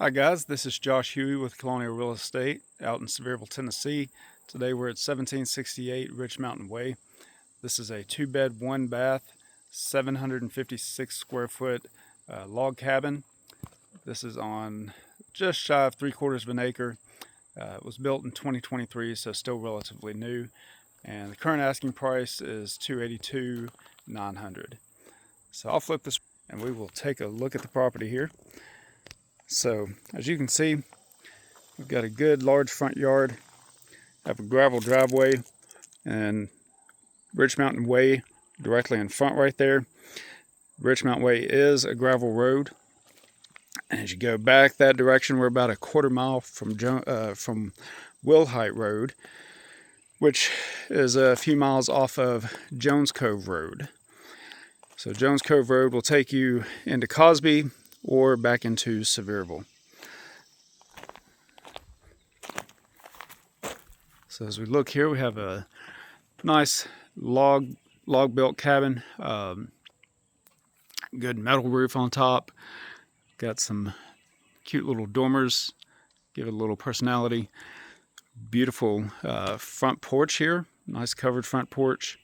Hi guys, this is Josh Hughey with Colonial Real Estate out in Sevierville, Tennessee. Today we're at 1768 Rich Mountain Way. This is a 2-bed, 1-bath, 756 square foot log cabin. This is on just shy of 3/4 of an acre. It was built in 2023, so still relatively new. And the current asking price is $282,900. So I'll flip this and we will take a look at the property here. So as you can see, we've got a good large front yard, have a gravel driveway, and Rich Mountain Way directly in front right there. Rich Mountain Way is a gravel road. As you go back that direction, we're about a 1/4 mile from Wilhite Road, which is a few miles off of Jones Cove Road. So Jones Cove Road will take you into Cosby or back into Sevierville. So as we look here, we have a nice log built cabin, good metal roof on top, got some cute little dormers, give it a little personality. Beautiful front porch here, nice covered front porch.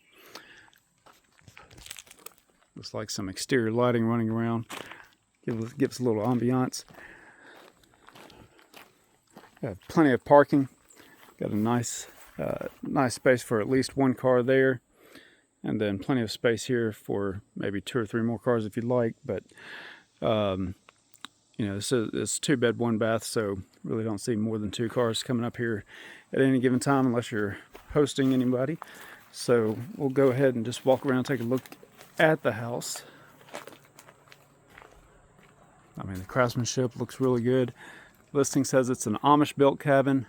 Looks like some exterior lighting running around. Gives a little ambiance. Got plenty of parking. Got a nice space for at least one car there, and then plenty of space here for maybe 2 or 3 more cars if you'd like. But it's 2-bed, 1-bath, so really don't see more than 2 cars coming up here at any given time unless you're hosting anybody. So we'll go ahead and just walk around and take a look at the house. I mean, the craftsmanship looks really good. Listing says it's an Amish built cabin.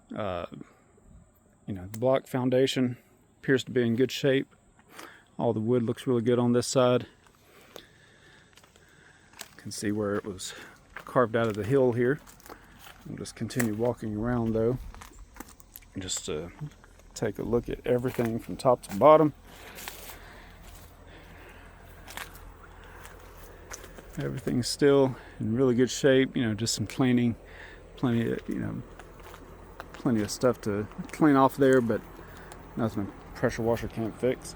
The block foundation appears to be in good shape. All the wood looks really good on this side. You can see where it was carved out of the hill here. We'll just continue walking around though, just to take a look at everything from top to bottom. Everything's still in really good shape, just some cleaning, plenty of stuff to clean off there, but nothing a pressure washer can't fix.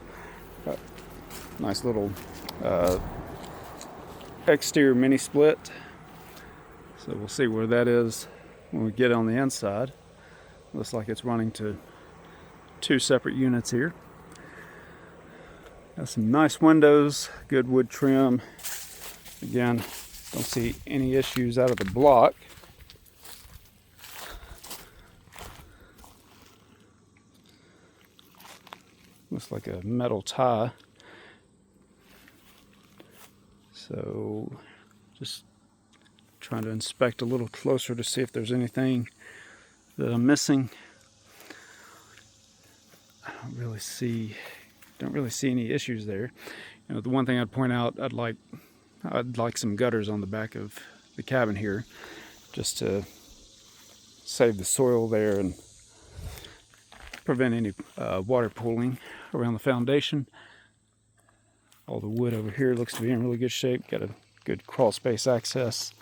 Nice little exterior mini split. So we'll see where that is when we get on the inside. Looks like it's running to 2 separate units here. Got some nice windows, good wood trim. Again, don't see any issues out of the block. Looks like a metal tie. So just trying to inspect a little closer to see if there's anything that I'm missing. I don't really see any issues there. The one thing I'd point out, I'd like some gutters on the back of the cabin here, just to save the soil there and prevent any water pooling around the foundation. All the wood over here looks to be in really good shape. Got a good crawl space access.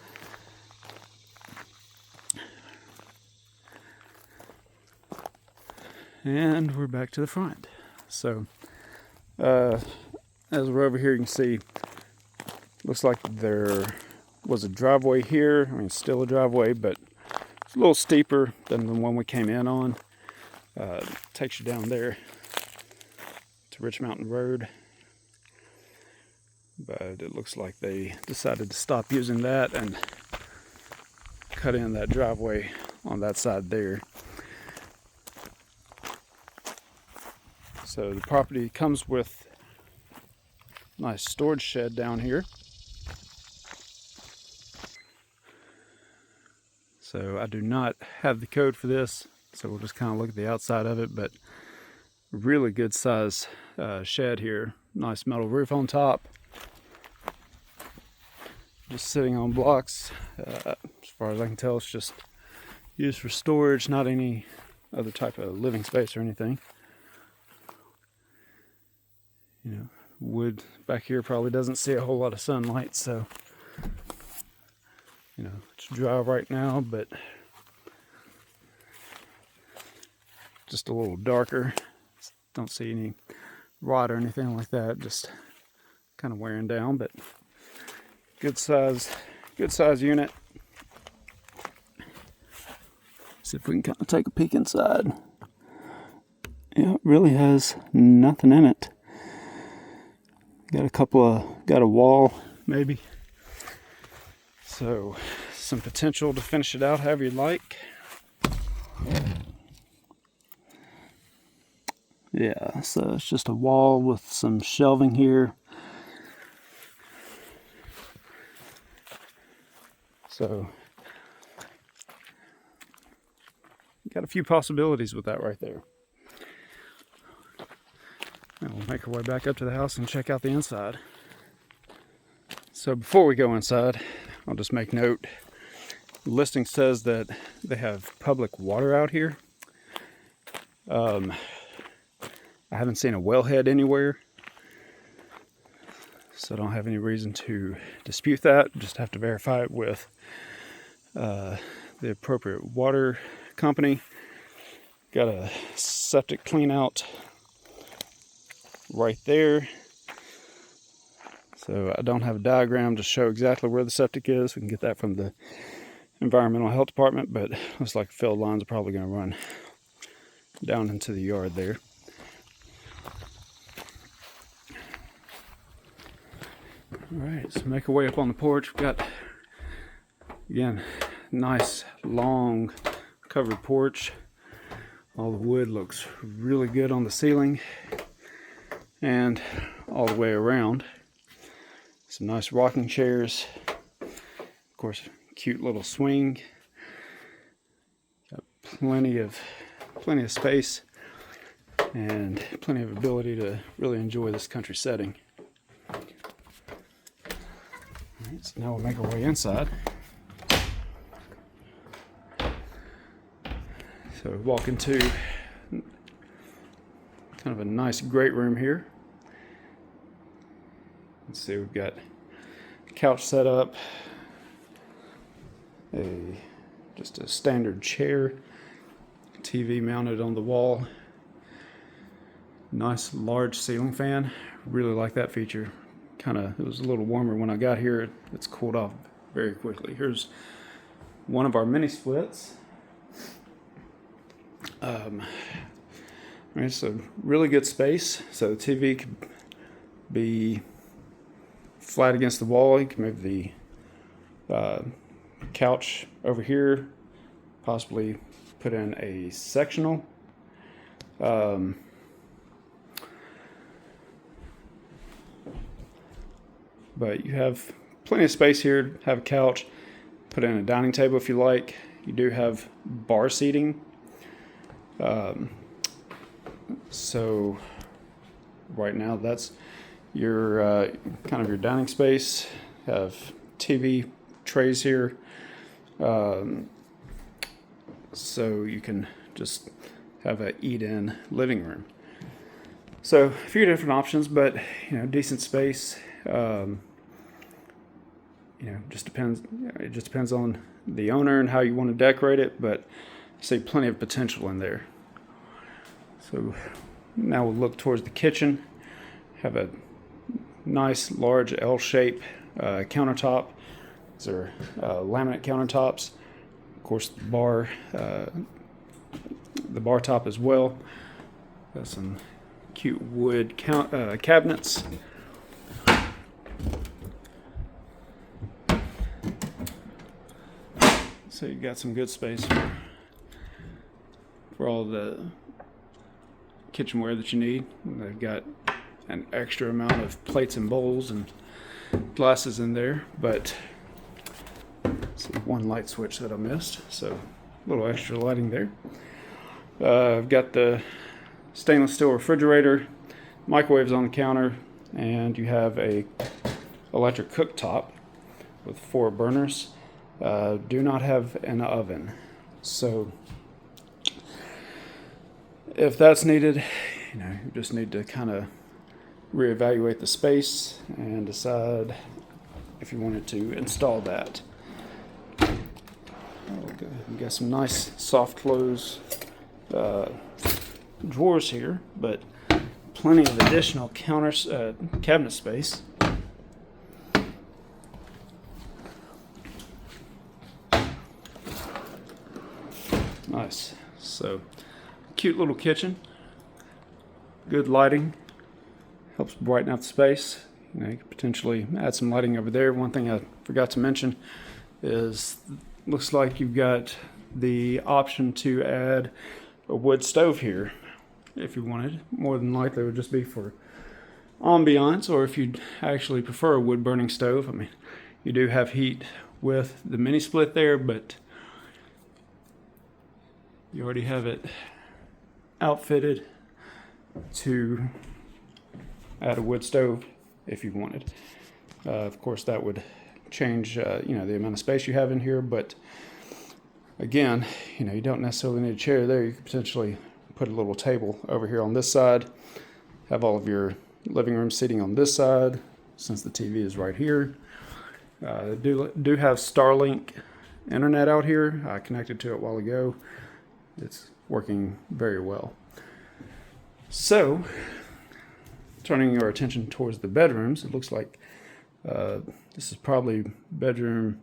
And we're back to the front. So as we're over here, you can see looks like there was a driveway here. I mean, still a driveway, but it's a little steeper than the one we came in on. Takes you down there to Rich Mountain Road. But it looks like they decided to stop using that and cut in that driveway on that side there. So the property comes with a nice storage shed down here. So I do not have the code for this, so we'll just kind of look at the outside of it, but really good size shed here. Nice metal roof on top. Just sitting on blocks. As far as I can tell, it's just used for storage, not any other type of living space or anything. Wood back here probably doesn't see a whole lot of sunlight, so It's dry right now, but just a little darker. Don't see any rot or anything like that, just kind of wearing down, but good size unit. See if we can kind of take a peek inside. Yeah, it really has nothing in it. Got a wall maybe. So some potential to finish it out however you like. Yeah, so it's just a wall with some shelving here. So got a few possibilities with that right there. And we'll make our way back up to the house and check out the inside. So before we go inside, I'll just make note. The listing says that they have public water out here. I haven't seen a wellhead anywhere, so I don't have any reason to dispute that. Just have to verify it with the appropriate water company. Got a septic clean out right there. So I don't have a diagram to show exactly where the septic is. We can get that from the environmental health department, but looks like field lines are probably going to run down into the yard there. Alright, so make our way up on the porch. We've got, again, nice long covered porch. All the wood looks really good on the ceiling and all the way around. Some nice rocking chairs. Of course, cute little swing. Got plenty of space and plenty of ability to really enjoy this country setting. Alright, so now we'll make our way inside. So we walk into kind of a nice great room here. Let's see, we've got a couch set up, just a standard chair, TV mounted on the wall, nice large ceiling fan. Really like that feature. It was a little warmer when I got here. It's cooled off very quickly. Here's one of our mini splits. It's a really good space. So the TV could be flat against the wall. You can move the couch over here, possibly put in a sectional. But you have plenty of space here. Have a couch, put in a dining table if you like. You do have bar seating. So right now that's your kind of your dining space. Have TV trays here, so you can just have a eat-in living room. So a few different options, but decent space. Just depends. It just depends on the owner and how you want to decorate it, but I see plenty of potential in there. So now we'll look towards the kitchen. Have a nice large L-shape countertop. These are laminate countertops. Of course, the bar top as well. Got some cute wood cabinets. So you got some good space for all the kitchenware that you need. They've got an extra amount of plates and bowls and glasses in there, but see one light switch that I missed, so a little extra lighting there. I've got the stainless steel refrigerator, microwaves on the counter, and you have a electric cooktop with 4 burners. Do not have an oven, so if that's needed, you just need to kind of reevaluate the space and decide if you wanted to install that. Okay, we got some nice soft close drawers here, but plenty of additional cabinet space. Nice. So, cute little kitchen. Good lighting. Helps brighten up the space. You could potentially add some lighting over there. One thing I forgot to mention is, looks like you've got the option to add a wood stove here if you wanted. More than likely it would just be for ambiance, or if you'd actually prefer a wood burning stove. I mean, you do have heat with the mini split there, but you already have it outfitted to add a wood stove if you wanted. Of course, that would change the amount of space you have in here, but again, you don't necessarily need a chair there. You could potentially put a little table over here on this side, have all of your living room seating on this side, since the TV is right here. Do have Starlink internet out here. I connected to it a while ago. It's working very well. So, turning your attention towards the bedrooms, it looks like this is probably bedroom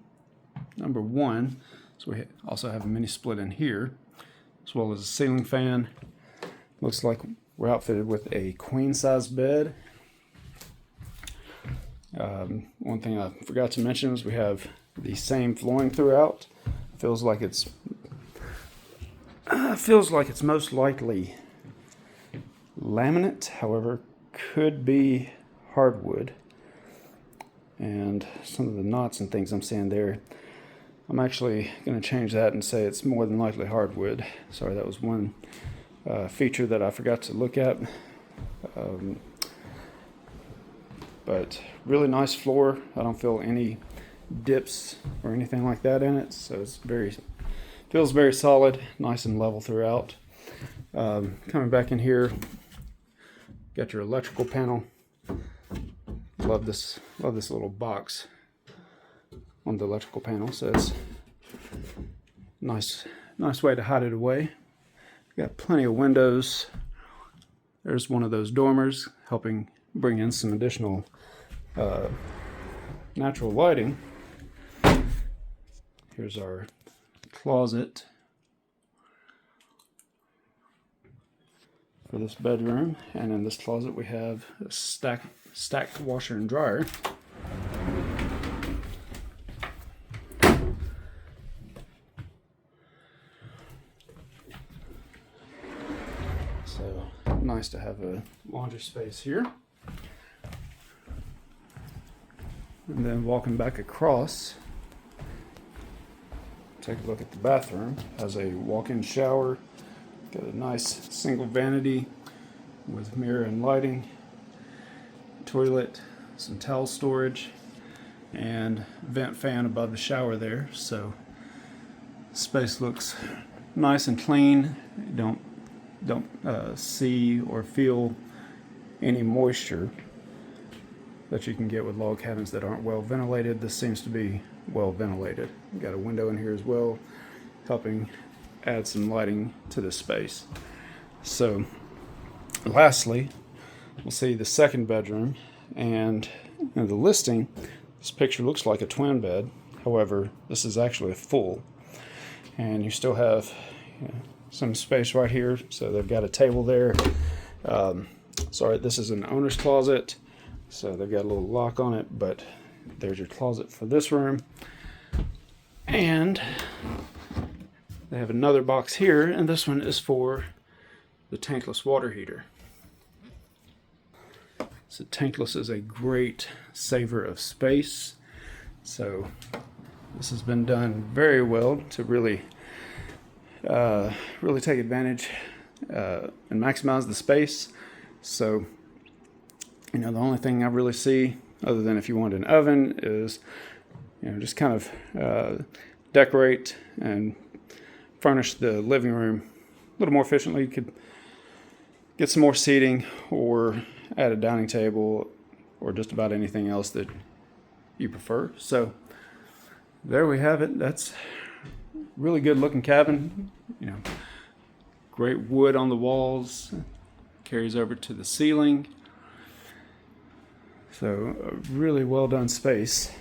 number 1. So we also have a mini split in here, as well as a ceiling fan. Looks like we're outfitted with a queen size bed. One thing I forgot to mention is we have the same flooring throughout. Feels like it's most likely laminate, however, could be hardwood. And some of the knots and things I'm seeing there, I'm actually going to change that and say it's more than likely hardwood. Sorry, that was one feature that I forgot to look at. But really nice floor. I don't feel any dips or anything like that in it, so it's feels very solid, nice and level throughout. Coming back in here, got your electrical panel. Love this little box on the electrical panel. So it's nice way to hide it away. Got plenty of windows. There's one of those dormers, helping bring in some additional natural lighting. Here's our closet for this bedroom, and in this closet we have a stacked washer and dryer. So nice to have a laundry space here. And then walking back across, take a look at the bathroom. Has a walk-in shower, got a nice single vanity with mirror and lighting, toilet, some towel storage, and vent fan above the shower there. So space looks nice and clean. Don't see or feel any moisture that you can get with log cabins that aren't well ventilated. This seems to be well ventilated. Got a window in here as well, helping add some lighting to this space. So lastly, we'll see the second bedroom, and in the listing, this picture looks like a twin bed. However, this is actually a full, and you still have some space right here. So they've got a table there. Sorry, this is an owner's closet, so they've got a little lock on it, but there's your closet for this room. And they have another box here, and this one is for the tankless water heater. So tankless is a great saver of space. So this has been done very well to really take advantage and maximize the space. So, the only thing I really see, other than if you want an oven, is just kind of decorate and furnish the living room a little more efficiently. You could get some more seating, or add a dining table, or just about anything else that you prefer. So there we have it. That's really good looking cabin. Great wood on the walls, carries over to the ceiling. So a really well done space.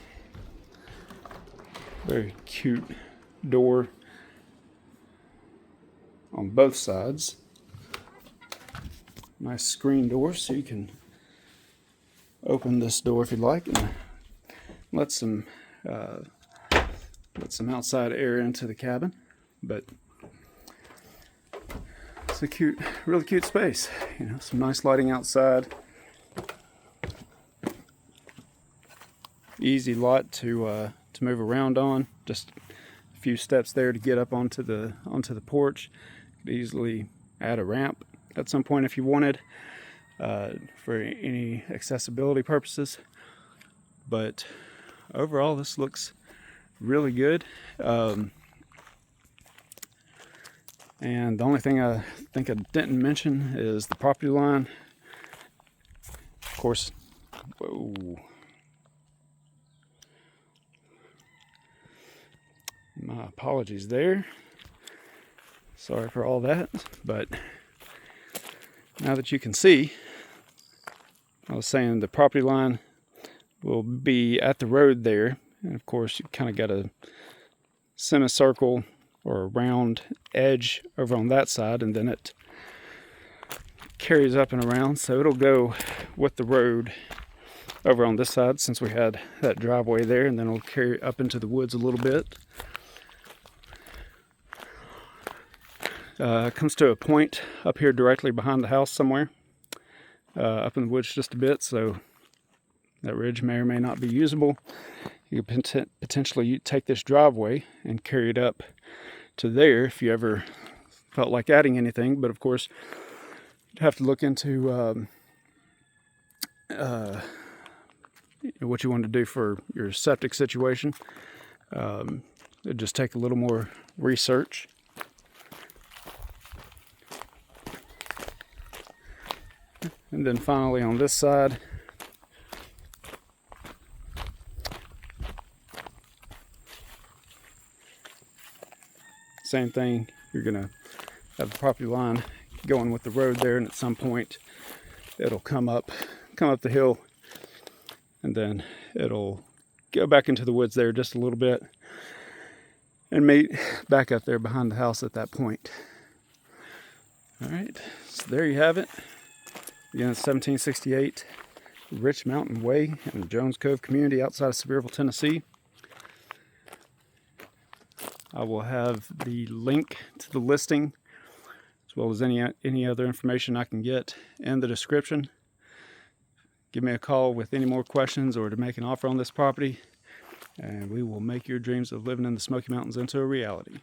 Very cute door on both sides. Nice screen door, so you can open this door if you'd like and let some outside air into the cabin. But it's a really cute space. Some nice lighting outside. Easy lot to move around on. Just a few steps there to get up onto the porch. Could easily add a ramp at some point if you wanted, for any accessibility purposes. But overall, this looks really good. And the only thing I think I didn't mention is the property line. Of course, whoa. My apologies there. Sorry for all that. But now that you can see, I was saying the property line will be at the road there. And of course, you kind of got a semicircle or a round edge over on that side, and then it carries up and around. So it'll go with the road over on this side, since we had that driveway there, and then it'll carry up into the woods a little bit. Comes to a point up here directly behind the house somewhere, up in the woods just a bit, so that ridge may or may not be usable. You could potentially take this driveway and carry it up to there if you ever felt like adding anything, but of course you'd have to look into what you want to do for your septic situation. It'd just take a little more research. And then finally on this side, same thing. You're gonna have the property line going with the road there, and at some point it'll come up the hill, and then it'll go back into the woods there just a little bit and meet back up there behind the house at that point. All right, so there you have it. Again, it's 1768 Rich Mountain Way in the Jones Cove community outside of Sevierville, Tennessee. I will have the link to the listing, as well as any other information I can get, in the description. Give me a call with any more questions or to make an offer on this property, and we will make your dreams of living in the Smoky Mountains into a reality.